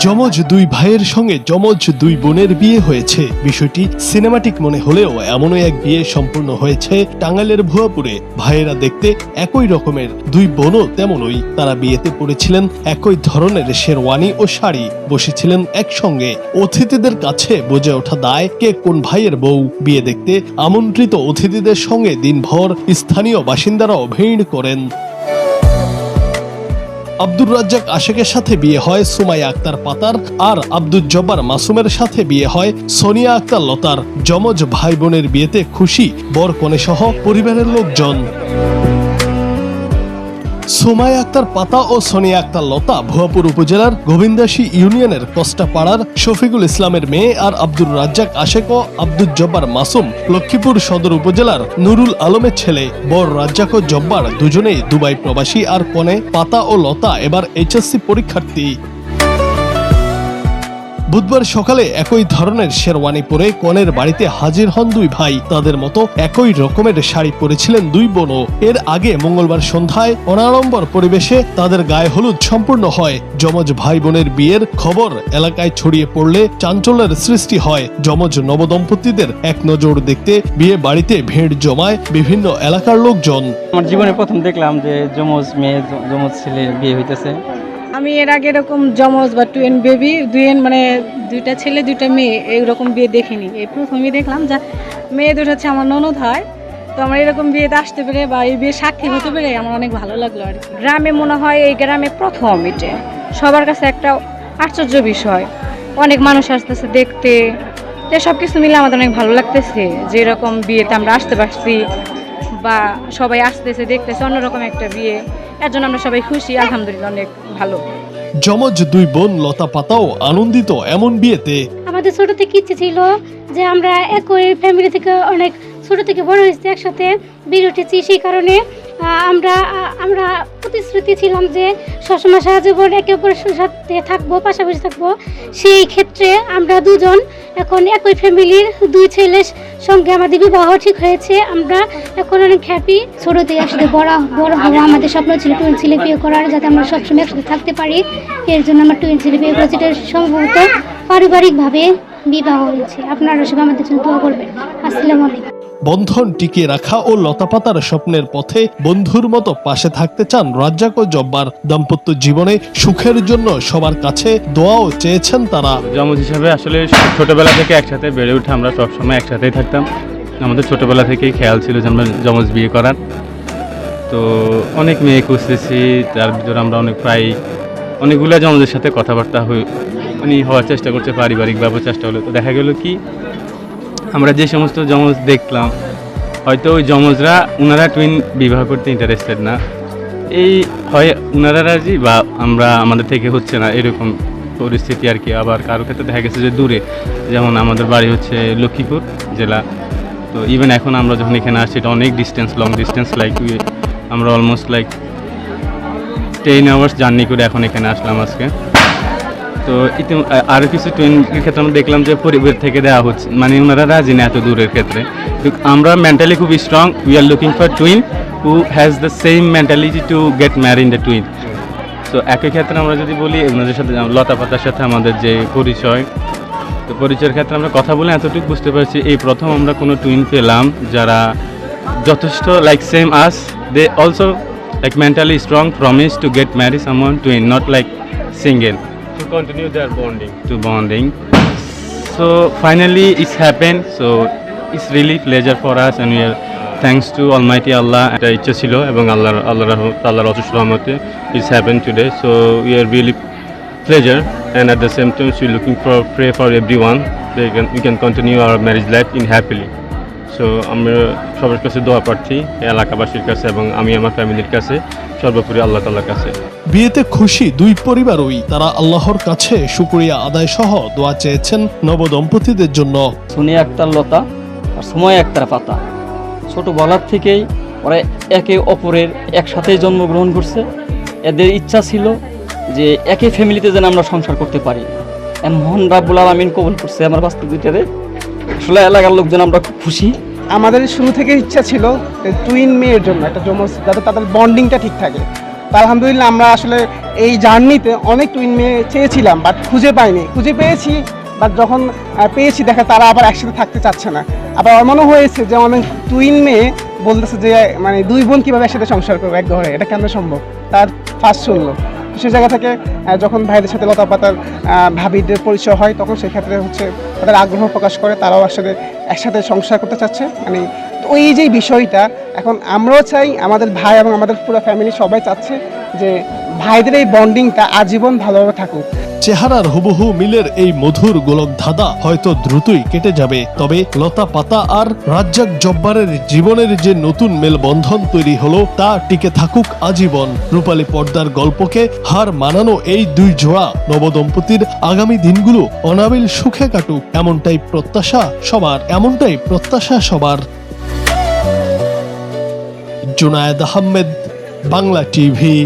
যমজ দুই ভাইয়ের সঙ্গে যমজ দুই বোনের বিয়ে হয়েছে। বিষয়টি সিনেমাটিক মনে হলেও এমনই এক বিয়ে সম্পূর্ণ হয়েছে টাঙ্গাইলের ভুয়াপুরে। ভাইয়েরা দেখতে একই রকমের, দুই বোনও তেমনই। তারা বিয়েতে পরেছিলেন একই ধরনের শেরওয়ানি ও শাড়ি, বসেছিলেন একসঙ্গে। অতিথিদের কাছে বুঝে ওঠা দায় কে কোন ভাইয়ের বউ। বিয়ে দেখতে আমন্ত্রিত অতিথিদের সঙ্গে দিনভর স্থানীয় বাসিন্দারাও ভিড় করেন। আব্দুর রাজ্জাক আশেকের সাথে বিয়ে হয় সুমাইয়া আক্তার পাতার, আর আব্দুল জব্বার মাসুমের সাথে বিয়ে হয় সোনিয়া আক্তার লতার। যমজ ভাই বোনের বিয়েতে খুশি বর কনে সহ পরিবারের লোকজন। সুমাইয়া আক্তার পাতা ও সোনিয়া আক্তার লতা ভুয়াপুর উপজেলার গোবিন্দাসী ইউনিয়নের কষ্টাপাড়ার শফিকুল ইসলামের মেয়ে, আর আব্দুর রাজ্জাক আশেক ও আব্দুল জব্বার মাসুম লক্ষ্মীপুর সদর উপজেলার নুরুল আলমের ছেলে। বর রাজ্জাক ও জব্বার দুজনেই দুবাই প্রবাসী, আর কনে পাতা ও লতা এবার এইচএসসি পরীক্ষার্থী। বুধবার সকালে একই ধরনের শেরওয়ানি পরে কনের বাড়িতে হাজির হন দুই ভাই। তাদের মতো একই রকমের শাড়ি পরেছিলেন দুই বোনও। এর আগে মঙ্গলবার সন্ধ্যায় অনাড়ম্বর পরিবেশে তাদের গায়ে হলুদ সম্পূর্ণ হয়। যমজ ভাই বোনের বিয়ের খবর এলাকায় ছড়িয়ে পড়লে চাঞ্চল্যের সৃষ্টি হয়। যমজ নবদম্পতিদের এক নজর দেখতে বিয়ে বাড়িতে ভিড় জমায় বিভিন্ন এলাকার লোকজন। আমার জীবনে প্রথম দেখলাম যে যমজ মেয়ে যমজ ছেলে বিয়ে হইতেছে। আমি এর আগে এরকম যমজ বা টুইন বেবি মানে দুইটা ছেলে দুইটা মেয়ে এইরকম বিয়ে দেখিনি। এই প্রথমই দেখলাম যা মেয়ে দুটো হচ্ছে আমার ননদ হয়। তো আমার এরকম বিয়েতে আসতে পেরে বা এই বিয়ে সাক্ষী হতে পেরে আমার অনেক ভালো লাগলো আর কি। গ্রামে মনে হয় এই গ্রামে প্রথম এটা সবার কাছে একটা আশ্চর্য বিষয়। অনেক মানুষ আসতেছে দেখতে, তো সব কিছু মিলে আমাদের অনেক ভালো লাগতেছে যে এরকম বিয়েতে আমরা আসতে পারছি বা সবাই আসতেছে দেখতেছে অন্যরকম একটা বিয়ে। এর জন্য আমরা সবাই খুশি, আলহামদুলিল্লাহ অনেক ভালো। যমজ দুই বোন লতা পাতাও আনন্দিত এমন বিয়েতে। আমাদের ছোট থেকে ইচ্ছে ছিল যে আমরা একই ফ্যামিলি থেকে অনেক ছোট থেকে বড় হয়েছি, একসাথে বেড়ে উঠেছি। সেই কারণে আমরা প্রতিশ্রুতি ছিলাম যে সবসময় সারা জীবন একে অপরের সাথে থাকবো, পাশাপাশি থাকবো। সেই ক্ষেত্রে আমরা দুজন এখন একই ফ্যামিলির দুই ছেলের সঙ্গে আমাদের বিবাহ ঠিক হয়েছে। আমরা এখন অনেক হ্যাপি। ছোট থেকে একসাথে বড় হবো। আমাদের স্বপ্ন ছিল টুইন ছেলে বিয়ে করার, যাতে আমরা সবসময় একসাথে থাকতে পারি। এর জন্য আমরা টুইন ছেলে বিয়ে করেছি। এটা সম্ভবত পারিবারিকভাবে বিবাহ হয়েছে। আপনারা সবাই আমাদের জন্য দোয়া করবেন। আসসালামু আলাইকুম। বন্ধন টিকিয়ে রাখা ও লতাপাতার স্বপ্নের পথে বন্ধুর মতো পাশে থাকতে চান রাজ্জাক ও জব্বার। দাম্পত্য জীবনে সুখের জন্য সবার কাছে দোয়াও চেয়েছেন তারা। যমজ হিসাবে আসলে ছোটবেলা থেকে একসাথে বেড়ে উঠে আমরা সবসময় একসাথেই থাকতাম। আমাদের ছোটবেলা থেকেই খেয়াল ছিল যে আমরা যমজ বিয়ে করার। তো অনেক মেয়ে খুঁজতেছি, তার ভিতরে আমরা অনেকগুলো যমজের সাথে কথাবার্তা হওয়ার চেষ্টা করছে, পারিবারিকভাবে চেষ্টা হলো। তো দেখা গেল কি আমরা যে সমস্ত যমজ দেখলাম, হয়তো ওই যমজরা ওনারা টুইন বিবাহ করতে ইন্টারেস্টেড না, এই হয় ওনারা রাজি বা আমাদের থেকে হচ্ছে না, এরকম পরিস্থিতি আর কি। আবার কারো ক্ষেত্রে দেখা গেছে যে দূরে, যেমন আমাদের বাড়ি হচ্ছে লক্ষ্মীপুর জেলা। তো ইভেন এখন আমরা যখন এখানে আসছি এটা অনেক ডিস্টেন্স, লং ডিস্টেন্স, আমরা অলমোস্ট 10 আওয়ার্স জার্নি করে এখন এখানে আসলাম আজকে। তো আরও কিছু টুইনের ক্ষেত্রে আমরা দেখলাম যে পরিবার থেকে দেওয়া হচ্ছে, মানে ওনারা রাজি না এত দূরের ক্ষেত্রে। আমরা মেন্টালি খুব strong, we are looking for twin who has the same mentality to get married the twin. তো একই ক্ষেত্রে আমরা যদি বলি ওনাদের সাথে লতা পাতার সাথে আমাদের যে পরিচয়, তো পরিচয়ের ক্ষেত্রে আমরা কথা বলে এতটুকু বুঝতে পারছি এই প্রথম আমরা কোনো টুইন পেলাম যারা যথেষ্ট same as, they also mentally strong, promise to get married someone twin, not single, to continue their bonding. So finally it's happened, so it's really pleasure for us, and we are thanks to Almighty Allah. এটা ইচ্ছা ছিল এবং আল্লাহর অশেষ রহমতে it's happened today, so we are really pleasure, and at the same time we looking for pray for everyone we can continue our marriage life in happily. So আমরা সবার কাছে দোয়া প্রার্থী, এলাকাবাসীর কাছে এবং আমি আমার ফ্যামিলির কাছে, সর্বোপরি আল্লাহ তাআলার কাছে। বিয়েতে খুশি দুই পরিবারই। তারা আল্লাহর কাছে শুকরিয়া আদায় সহ দোয়া চেয়েছেন নবদম্পতিদের জন্য। সোনিয়া আক্তার লতা আর সুমাইয়া আক্তার পাতা ছোটবেলার থেকেই ওরা একে অপরের একসাথেই জন্মগ্রহণ করছে। এদের ইচ্ছা ছিল যে একই ফ্যামিলিতে যেন আমরা সংসার করতে পারি। মহান রাব্বুল আলামিন কবুল করছে আমার বাস্তব দুইটারে। আসলে এলাকার লোকজন আমরা খুব খুশি। আমাদের শুরু থেকে ইচ্ছা ছিল টুইন মেয়ের জন্য একটা যমজ, যাতে তাদের বন্ডিংটা ঠিক থাকে। তো আলহামদুলিল্লাহ আমরা আসলে এই জার্নিতে অনেক টুইন মেয়ে চেয়েছিলাম, বাট খুঁজে পাইনি। খুঁজে পেয়েছি, বাট যখন পেয়েছি দেখা তারা আবার একসাথে থাকতে চাচ্ছে না। আবার এমনও হয়েছে যে অনেক টুইন মেয়ে বলতেছে যে মানে দুই বোন কীভাবে একসাথে সংসার করবে এক ঘরে, এটা কেন সম্ভব, তার ফার্স্ট শুনলো। সে জায়গা থেকে যখন ভাইদের সাথে লতা পাতার ভাবিদের পরিচয় হয়, তখন সেক্ষেত্রে হচ্ছে তাদের আগ্রহ প্রকাশ করে, তারাও একসাথে সংসার করতে চাচ্ছে। মানে ওই যে বিষয়টা এখন আমরাও চাই, আমাদের ভাই এবং আমাদের পুরো ফ্যামিলি সবাই চাচ্ছে যে ভাইদের এই বন্ডিংটা আজীবন ভালোভাবে থাকুক। চেহারার হুবহু মিলের এই মধুর গোলক ধাঁধা হয়তো দ্রুতই কেটে যাবে, তবে লতা পাতা আর রাজ্জাক জব্বারের জীবনের যে নতুন মেলবন্ধন তৈরি হলো তা টিকে থাকুক আজীবন। রূপালী পর্দার গল্পকে হার মানানো এই দুই জোড়া নবদম্পতির আগামী দিনগুলো অনাবিল সুখে কাটুক, এমনটাই প্রত্যাশা সবার। জুনায়েদ আহমেদ, বাংলা টিভি।